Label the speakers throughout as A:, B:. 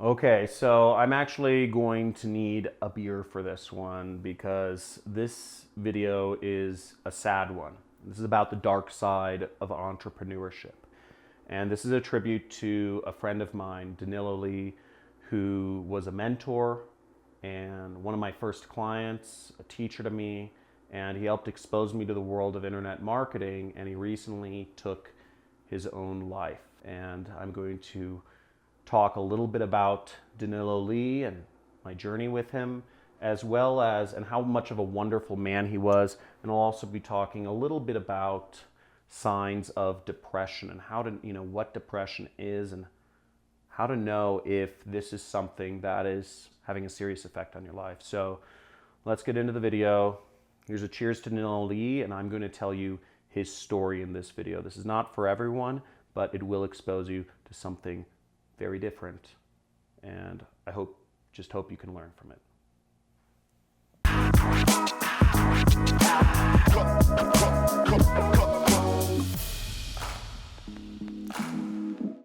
A: Okay, so I'm actually going to need a beer for this one because this video is a sad one. This is about the dark side of entrepreneurship. And this is a tribute to a friend of mine, Danilo Lee, who was a mentor and one of my first clients, a teacher to me, and he helped expose me to the world of internet marketing, and he recently took his own life. And I'm going to talk a little bit about Danilo Lee and my journey with him, as well as and how much of a wonderful man he was. And I'll also be talking a little bit about signs of depression and how to, what depression is and how to know if this is something that is having a serious effect on your life. So let's get into the video. Here's a cheers to Danilo Lee, and I'm going to tell you his story in this video. This is not for everyone, but it will expose you to something very different, and I hope you can learn from it.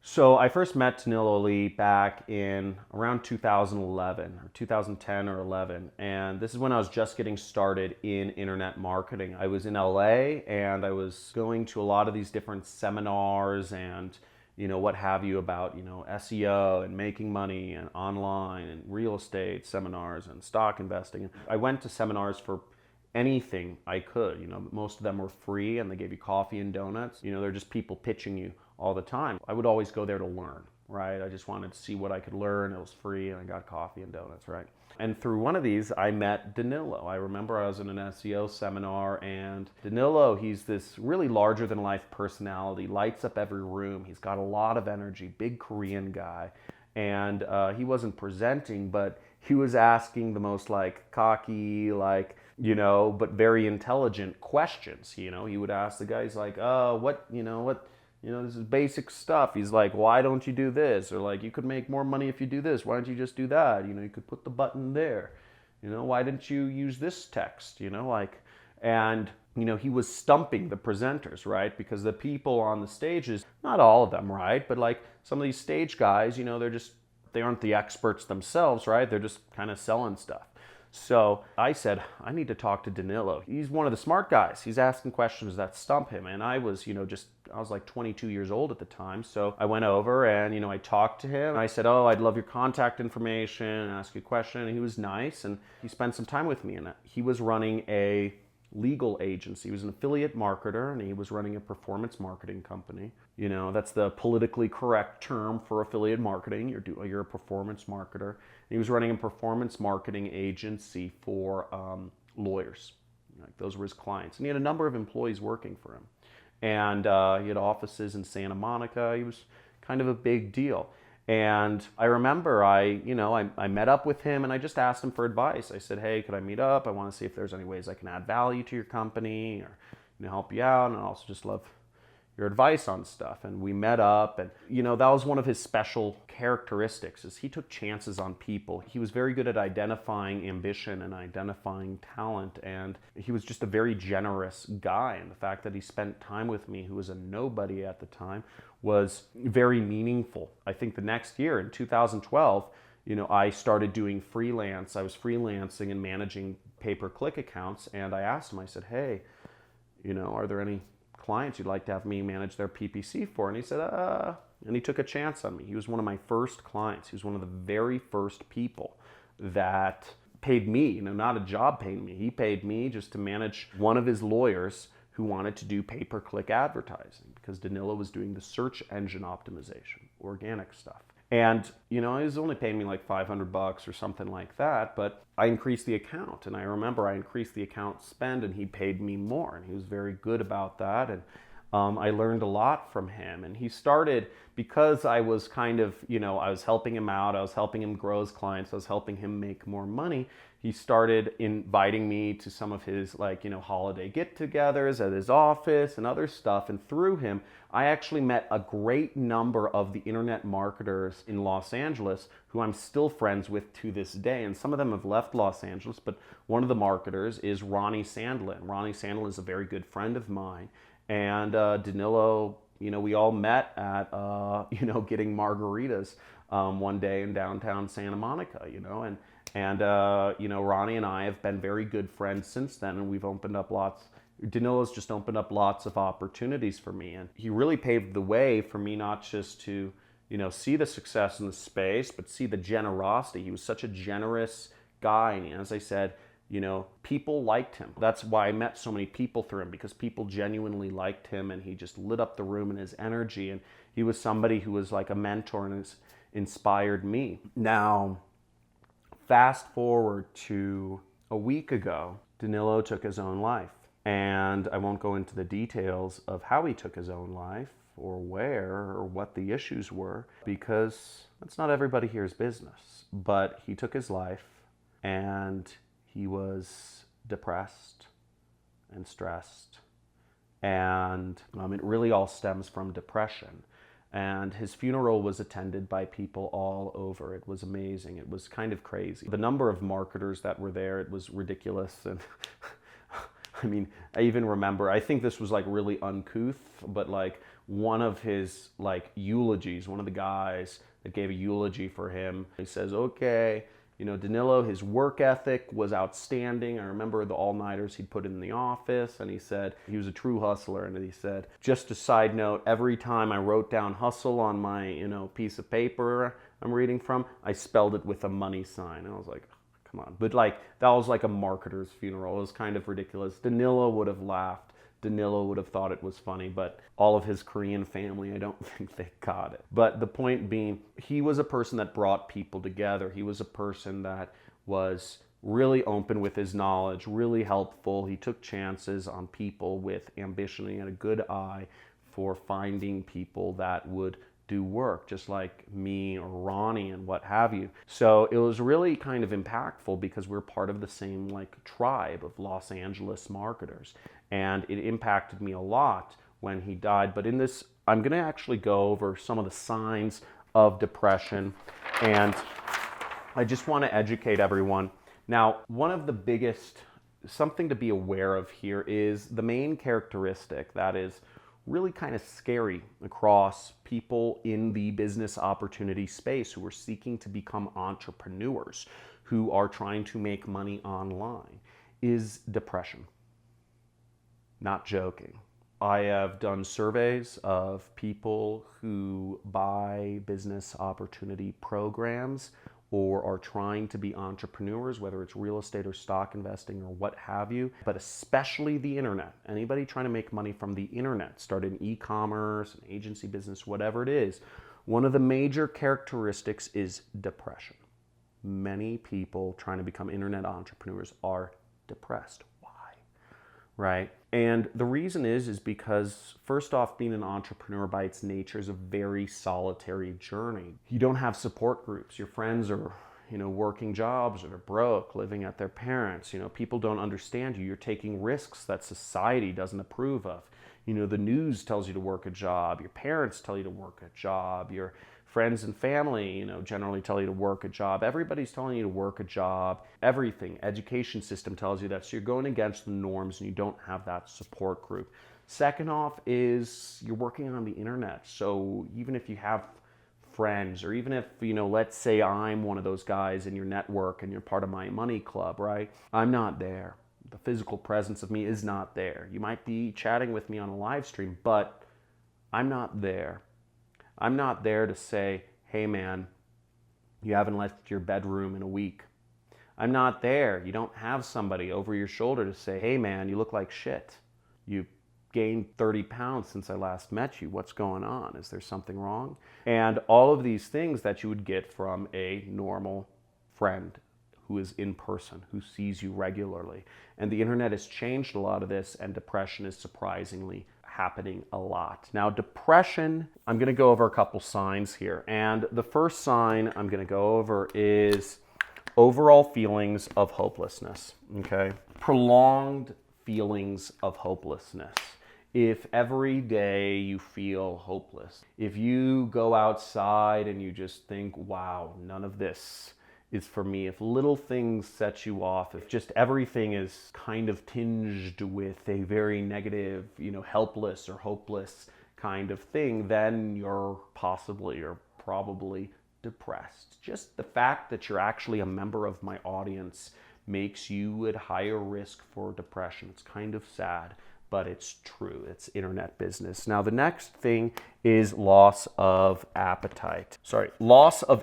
A: So I first met Danilo Lee back in around 2011 or 2010 or 11, and this is when I was just getting started in internet marketing. I was in LA and I was going to a lot of these different seminars and what have you about, SEO and making money and online and real estate seminars and stock investing. I went to seminars for anything I could. Most of them were free and they gave you coffee and donuts. They're just people pitching you all the time. I would always go there to learn, right? I just wanted to see what I could learn. It was free and I got coffee and donuts, right? And through one of these, I met Danilo. I remember I was in an SEO seminar, and Danilo, he's this really larger than life personality, lights up every room. He's got a lot of energy, big Korean guy. And he wasn't presenting, but he was asking the most cocky, but very intelligent questions. He would ask the guys this is basic stuff. He's like, why don't you do this? Or you could make more money if you do this. Why don't you just do that? You could put the button there. Why didn't you use this text? And he was stumping the presenters, right? Because the people on the stages, not all of them, right? But some of these stage guys, they aren't the experts themselves, right? They're just kind of selling stuff. So I said, I need to talk to Danilo. He's one of the smart guys. He's asking questions that stump him. And I was, I was 22 years old at the time. So I went over and, I talked to him. I said, oh, I'd love your contact information and ask you a question. And he was nice. And he spent some time with me. And he was running a legal agency. He was an affiliate marketer, and he was running a performance marketing company. That's the politically correct term for affiliate marketing. You're a performance marketer. And he was running a performance marketing agency for lawyers. Those were his clients. And he had a number of employees working for him. And he had offices in Santa Monica. He was kind of a big deal. And I remember I met up with him and I just asked him for advice. I said, hey, could I meet up? I want to see if there's any ways I can add value to your company or help you out. And I also just love your advice on stuff. And we met up, and that was one of his special characteristics, is he took chances on people. He was very good at identifying ambition and identifying talent, and he was just a very generous guy. And the fact that he spent time with me, who was a nobody at the time, was very meaningful. I think the next year in 2012, I started doing freelance. I was freelancing and managing pay-per-click accounts, and I asked him, I said, hey, are there any clients you'd like to have me manage their PPC for? And he said, and he took a chance on me. He was one of my first clients. He was one of the very first people that paid me, not a job paying me. He paid me just to manage one of his lawyers who wanted to do pay-per-click advertising, because Danilo was doing the search engine optimization, organic stuff. And, he was only paying me $500 or something like that, but I increased the account. And I remember I increased the account spend and he paid me more. And he was very good about that. And I learned a lot from him. And he started, because I was kind of, I was helping him out. I was helping him grow his clients. I was helping him make more money. He started inviting me to some of his holiday get-togethers at his office and other stuff. And through him, I actually met a great number of the internet marketers in Los Angeles who I'm still friends with to this day. And some of them have left Los Angeles, but one of the marketers is Ronnie Sandlin. Ronnie Sandlin is a very good friend of mine. And Danilo we all met at, getting margaritas one day in downtown Santa Monica, and Ronnie and I have been very good friends since then, and we've opened up Danilo's just opened up lots of opportunities for me, and he really paved the way for me not just to, see the success in the space, but see the generosity. He was such a generous guy, and as I said, people liked him. That's why I met so many people through him, because people genuinely liked him, and he just lit up the room in his energy, and he was somebody who was like a mentor and has inspired me. Now, fast forward to a week ago, Danilo took his own life. And I won't go into the details of how he took his own life or where or what the issues were, because that's not everybody here's business. But he took his life, and he was depressed and stressed. And it really all stems from depression. And his funeral was attended by people all over. It was amazing. It was kind of crazy. The number of marketers that were there, it was ridiculous. And I even remember, I think this was like really uncouth, but like one of his like eulogies, one of the guys that gave a eulogy for him, he says, okay, Danilo, his work ethic was outstanding. I remember the all-nighters he'd put in the office, and he said he was a true hustler. And he said, just a side note, every time I wrote down hustle on my, piece of paper I'm reading from, I spelled it with a money sign. And I was like, come on. But like, that was like a marketer's funeral. It was kind of ridiculous. Danilo would have laughed. Danilo would have thought it was funny, but all of his Korean family, I don't think they got it. But the point being, he was a person that brought people together. He was a person that was really open with his knowledge, really helpful. He took chances on people with ambition. He had a good eye for finding people that would do work, just like me or Ronnie and what have you. So it was really kind of impactful because we're part of the same like tribe of Los Angeles marketers. And it impacted me a lot when he died. But in this, I'm gonna actually go over some of the signs of depression, and I just wanna educate everyone. Now, one of the biggest, something to be aware of here is the main characteristic that is really kind of scary across people in the business opportunity space who are seeking to become entrepreneurs, who are trying to make money online, is depression. Not joking. I have done surveys of people who buy business opportunity programs or are trying to be entrepreneurs, whether it's real estate or stock investing or what have you, but especially the internet. Anybody trying to make money from the internet, start an e-commerce, an agency business, whatever it is, one of the major characteristics is depression. Many people trying to become internet entrepreneurs are depressed. Why? Right? And the reason is because, first off, being an entrepreneur by its nature is a very solitary journey. You don't have support groups. Your friends are, working jobs or they're broke, living at their parents. People don't understand you. You're taking risks that society doesn't approve of. The news tells you to work a job. Your parents tell you to work a job. Your friends and family, generally tell you to work a job. Everybody's telling you to work a job. Everything, education system tells you that. So you're going against the norms and you don't have that support group. Second off is you're working on the internet. So even if you have friends, or even if, let's say I'm one of those guys in your network and you're part of my money club, right? I'm not there. The physical presence of me is not there. You might be chatting with me on a live stream, but I'm not there. I'm not there to say, hey man, you haven't left your bedroom in a week. I'm not there. You don't have somebody over your shoulder to say, hey man, you look like shit. You gained 30 pounds since I last met you. What's going on? Is there something wrong? And all of these things that you would get from a normal friend who is in person, who sees you regularly. And the internet has changed a lot of this, and depression is surprisingly happening a lot. Now, depression, I'm going to go over a couple signs here. And the first sign I'm going to go over is overall feelings of hopelessness, okay? Prolonged feelings of hopelessness. If every day you feel hopeless, if you go outside and you just think, wow, none of this is for me, if little things set you off, if just everything is kind of tinged with a very negative, helpless or hopeless kind of thing, then you're probably depressed. Just the fact that you're actually a member of my audience makes you at higher risk for depression. It's kind of sad, but it's true. It's internet business. Now, the next thing is loss of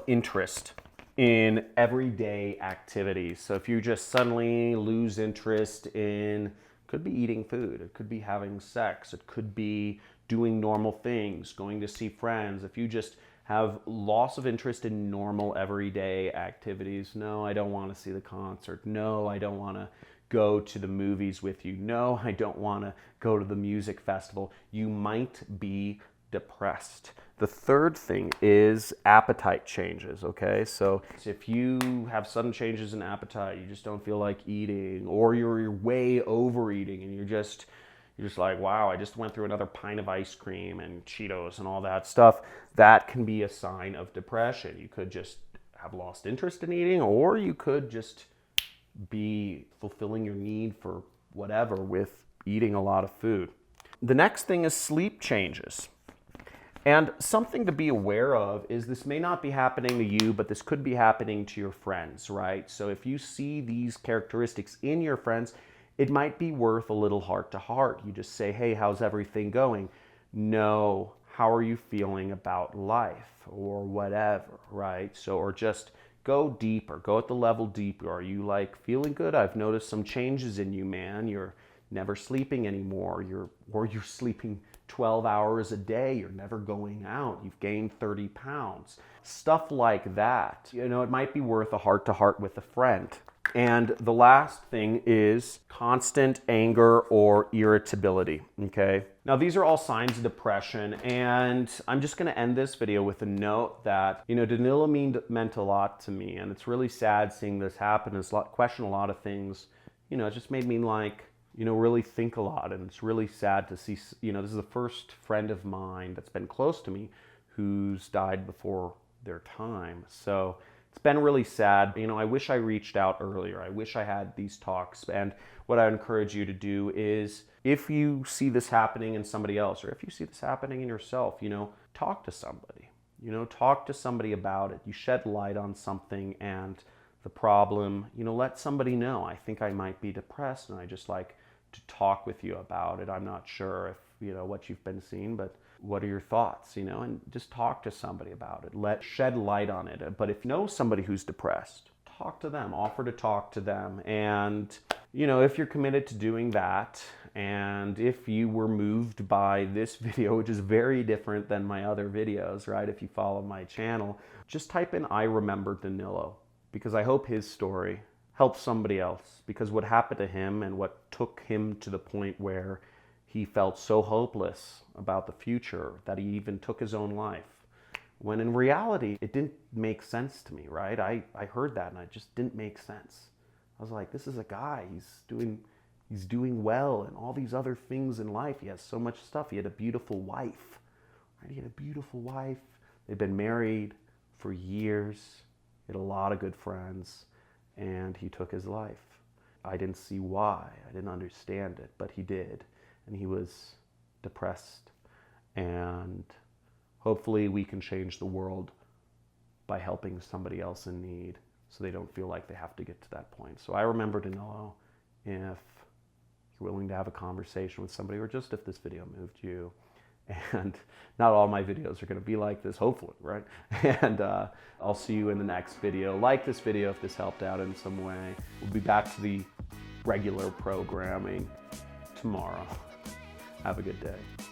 A: interest in everyday activities. So if you just suddenly lose interest in, could be eating food, it could be having sex, it could be doing normal things, going to see friends. If you just have loss of interest in normal everyday activities, no, I don't want to see the concert. No, I don't want to go to the movies with you. No, I don't want to go to the music festival. You might be depressed. The third thing is appetite changes, okay? So if you have sudden changes in appetite, you just don't feel like eating, or you're way overeating and you're just like, wow, I just went through another pint of ice cream and Cheetos and all that stuff, that can be a sign of depression. You could just have lost interest in eating, or you could just be fulfilling your need for whatever with eating a lot of food. The next thing is sleep changes. And something to be aware of is this may not be happening to you, but this could be happening to your friends, right? So if you see these characteristics in your friends, it might be worth a little heart-to-heart. You just say, hey, how's everything going? No, how are you feeling about life or whatever, right? So, or just go deeper, go at the level deeper. Are you like feeling good? I've noticed some changes in you, man. You're never sleeping anymore. You're sleeping 12 hours a day. You're never going out. You've gained 30 pounds. Stuff like that. You know, it might be worth a heart-to-heart with a friend. And the last thing is constant anger or irritability, okay? Now, these are all signs of depression, and I'm just gonna end this video with a note that, you know, Danilo meant a lot to me, and it's really sad seeing this happen and question a lot of things. You know, it just made me like, you know, really think a lot, and it's really sad to see, you know, this is the first friend of mine that's been close to me who's died before their time. So it's been really sad. You know, I wish I reached out earlier. I wish I had these talks. And what I encourage you to do is, if you see this happening in somebody else, or if you see this happening in yourself, you know, talk to somebody. You know, talk to somebody about it. You shed light on something and the problem, you know, let somebody know. I think I might be depressed, and I just like to talk with you about it. I'm not sure if, you know, what you've been seeing, but what are your thoughts, you know, and just talk to somebody about it. Shed light on it. But if you know somebody who's depressed, talk to them, offer to talk to them. And, you know, if you're committed to doing that, and if you were moved by this video, which is very different than my other videos, right? If you follow my channel, just type in, I remember Danilo, because I hope his story helps somebody else, because what happened to him and what took him to the point where he felt so hopeless about the future that he even took his own life, when in reality, it didn't make sense to me, right? I heard that and it just didn't make sense. I was like, this is a guy, he's doing well and all these other things in life. He has so much stuff. He had a beautiful wife, right? He had a beautiful wife. They'd been married for years. He had a lot of good friends, and he took his life. I didn't see why. I didn't understand it, but he did. And he was depressed. And hopefully we can change the world by helping somebody else in need so they don't feel like they have to get to that point. So I remember Danilo. If you're willing to have a conversation with somebody, or just if this video moved you, and not all my videos are going to be like this, hopefully, right? And I'll see you in the next video. Like this video if this helped out in some way. We'll be back to the regular programming tomorrow. Have a good day.